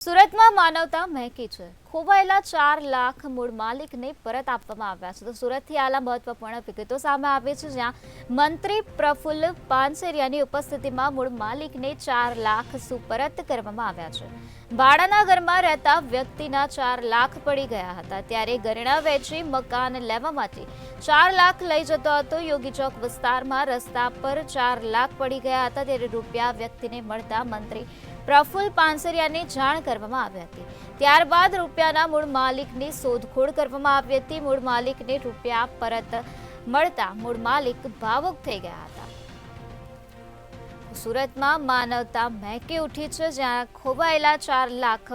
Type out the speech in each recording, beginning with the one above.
સુરતમાં માનવતા મહેકી છે. ખોવાયેલા 4 લાખ મૂળ માલિકને પરત આપવામાં આવ્યા છે. તો સુરતથી આલા મહત્વપૂર્ણ વિગતો સામે આવી છે, જ્યાં મંત્રી પ્રફુલ્લ પાનસેરિયાની ઉપસ્થિતિમાં મૂળ માલિકને 4 લાખ સુપરત કરવામાં આવ્યા છે. ભાડાના ઘરમાં રહેતા વ્યક્તિના 4 લાખ પડી ગયા હતા, ત્યારે ઘરેણા વેચી મકાન લેવા માટે 4 લાખ લઈ જતો હતો. યોગી ચોક વિસ્તારમાં રસ્તા પર 4 લાખ પડી ગયા હતા, ત્યારે રૂપિયા વ્યક્તિને મળતા મંત્રી પ્રફુલ્લ પાનસેરિયાને જાણ કરવામાં આવી હતી. ત્યારબાદ રૂપિયાના મૂળ માલિકની શોધખોળ કરવામાં આવી હતી. મૂળ માલિકને રૂપિયા પરત મળતા મૂળ માલિક ભાવુક થઈ ગયા હતા. સુરતમાં માનવતા મહેકી ઉઠી છે, જ્યાં ખોવાયેલા 4 લાખ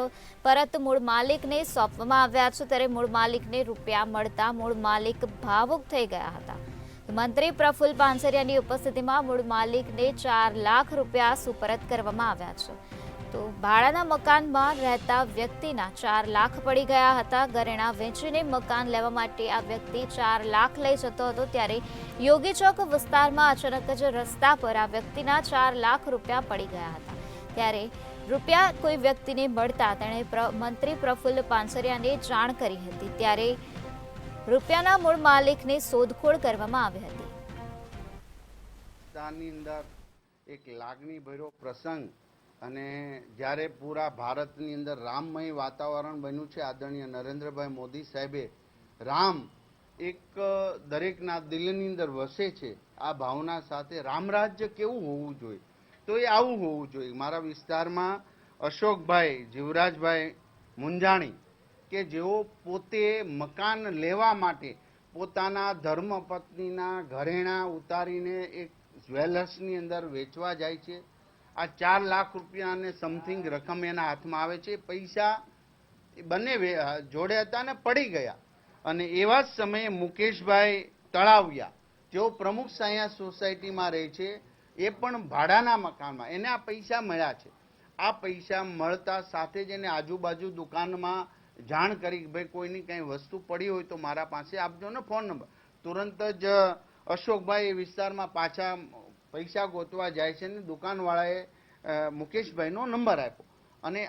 પરત મૂળ માલિકને સોંપવામાં આવ્યા છે, ત્યારે મૂળ માલિકને રૂપિયા મળતા મૂળ માલિક ભાવુક થઈ ગયા હતા. મંત્રી પ્રફુલ્લ પાનસેરિયાની ઉપસ્થિતિમાં મૂળ માલિકને 4 લાખ રૂપિયા સુપરત કરવામાં આવ્યા છે. તો ભાડાના મકાનમાં રહેતા વ્યક્તિના 4 લાખ પડી ગયા હતા. ઘરેણા વેચીને મકાન લેવા માટે આ વ્યક્તિ 4 લાખ લઈ જતો હતો, ત્યારે યોગી ચોક વિસ્તારમાં અચાનક જ રસ્તા પર આ વ્યક્તિના 4 લાખ રૂપિયા પડી ગયા હતા. ત્યારે રૂપિયા કોઈ વ્યક્તિને મળતા તેણે મંત્રી પ્રફુલ્લ પાનસેરિયાને જાણ કરી હતી. ત્યારે રૂપિયાના મૂળ માલિકની શોધખોળ કરવામાં આવી હતી. ની અંદર એક લાગણીભર્યો પ્રસંગ અને જ્યારે પૂરા ભારતની અંદર રામમય વાતાવરણ બન્યું છે, આદરણીય નરેન્દ્રભાઈ મોદી સાહેબે રામ એક દરેકના દિલની અંદર વસે છે, આ ભાવના સાથે રામરાજ્ય કેવું હોવું જોઈએ, તો એ આવું હોવું જોઈએ. મારા વિસ્તારમાં અશોકભાઈ જીવરાજભાઈ મુંજાણી કે જેઓ પોતે મકાન લેવા માટે પોતાના ધર્મપત્નીના ઘરેણા ઉતારીને એક જ્વેલર્સની અંદર વેચવા જાય છે. આ 4 લાખ રૂપિયા અને સમથિંગ રકમ એના હાથમાં આવે છે. પૈસા બંને જોડે હતા ને પડી ગયા. અને એવા જ સમયે મુકેશભાઈ તળાવિયા, જેઓ પ્રમુખ સાયા સોસાયટીમાં રહે છે, એ પણ ભાડાના મકાનમાં, એને આ પૈસા મળ્યા છે. આ પૈસા મળતા સાથે જ એને આજુબાજુ દુકાનમાં જાણ કરી કે ભાઈ કોઈની કંઈ વસ્તુ પડી હોય તો મારા પાસે આપજો ને ફોન નંબર. તુરંત જ અશોકભાઈ એ વિસ્તારમાં પાછા પૈસા ગોતવા જાય છે ને દુકાનવાળાએ મુકેશભાઈનો નંબર આપ્યો અને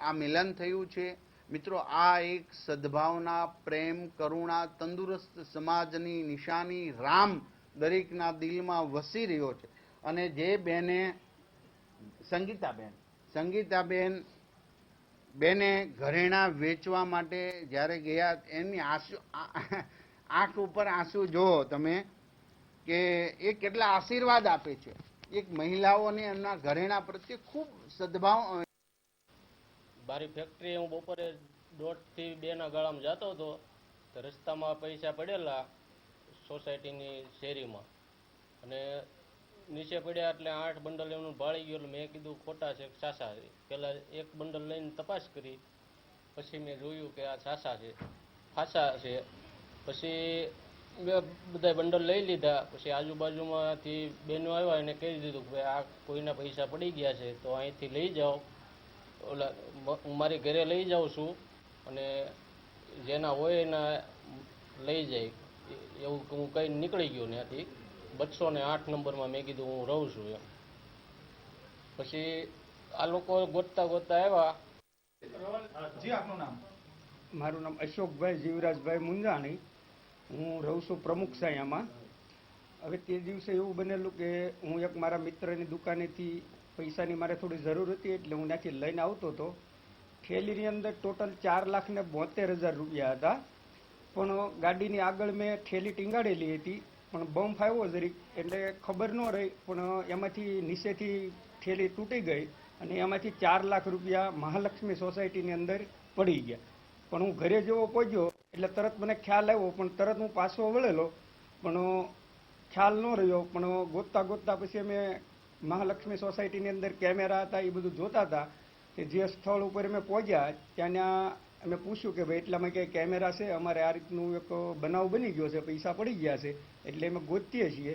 આ મિલન થયું છે. મિત્રો, આ એક સદભાવના, પ્રેમ, કરુણા, તંદુરસ્ત સમાજની નિશાની રામ દરેકના દિલમાં વસી રહ્યો છે. અને જે બેને સંગીતાબેન બેને ઘરેણા વેચવા માટે જ્યારે ગયા, એની આંખ ઉપર આંસુ જુઓ તમે કે એ કેટલા આશીર્વાદ આપે છે. એક મહિલાઓને એમના ઘરેણા પ્રત્યે ખૂબ સદભાવ. મારી ફેક્ટરી હું બપોરે 1:30 થી 2 ના ગાળામાં જતો હતો, તો રસ્તામાં પૈસા પડેલા સોસાયટીની શેરીમાં, અને નીચે પડ્યા એટલે 8 બંડલ એમનું ભાળી ગયું. મેં કીધું ખોટા છે, સાસા છે. પહેલાં એક બંડલ લઈને તપાસ કરી, પછી મેં જોયું કે આ સાસા છે, ફાસા છે. પછી મેં બધા બંડલ લઈ લીધા. પછી આજુબાજુમાંથી બહેનો આવ્યા, એને કહી દીધું કે આ કોઈના પૈસા પડી ગયા છે તો અહીંથી લઈ જાઓ, ઓલા હું મારી ઘરે લઈ જાઉં છું, અને જેના હોય એના લઈ જાય. એવું હું કંઈ નીકળી ગયો ત્યાંથી. 208 નંબરમાં મેં કીધું હું રહું છું એમ. પછી આ લોકો ગોતતા ગોતતા આવ્યા. જી, આપનું નામ? મારું નામ અશોકભાઈ જીવરાજભાઈ મુંજાણી. હું રહું છું પ્રમુખ સાયામાં. હવે તે દિવસે એવું બનેલું કે હું એક મારા મિત્રની દુકાનેથી પૈસાની મારે થોડી જરૂર હતી, એટલે હું ત્યાંથી લઈને આવતો હતો. થેલીની અંદર ટોટલ 4,72,000 રૂપિયા હતા, પણ ગાડીની આગળ મેં થેલી ટીંગાડેલી હતી, પણ બમ્પ આવ્યો જરીક એટલે ખબર ન રહી, પણ એમાંથી નીચેથી થેલી તૂટી ગઈ અને એમાંથી 4 લાખ રૂપિયા મહાલક્ષ્મી સોસાયટીની અંદર પડી ગયા. પણ હું ઘરે જેવો પહોંચ્યો એટલે તરત મને ખ્યાલ આવ્યો, પણ તરત હું પાછો વળેલો, પણ ખ્યાલ ન રહ્યો. પણ ગોતતા ગોતતા પછી અમે મહાલક્ષ્મી સોસાયટીની અંદર કેમેરા હતા એ બધું જોતા હતા. કે જે સ્થળ ઉપર અમે પહોંચ્યા ત્યાંના અમે પૂછ્યું કે ભાઈ એટલામાં ક્યાંય કેમેરા છે, અમારે આ રીતનું એક બનાવ બની ગયો છે, પૈસા પડી ગયા છે, એટલે અમે ગોતીએ છીએ.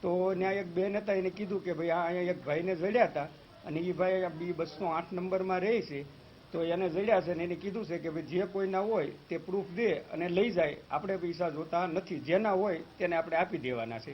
તો ત્યાં એક બેન હતા, એને કીધું કે ભાઈ અહીંયા એક ભાઈને જડ્યા હતા, અને એ ભાઈ B208 નંબરમાં રહે છે, તો એને જડ્યા છે. અને એને કીધું છે કે ભાઈ જે કોઈના હોય તે પ્રૂફ દે અને લઈ જાય, આપણે પૈસા જોતા નથી, જેના હોય તેને આપણે આપી દેવાના છે.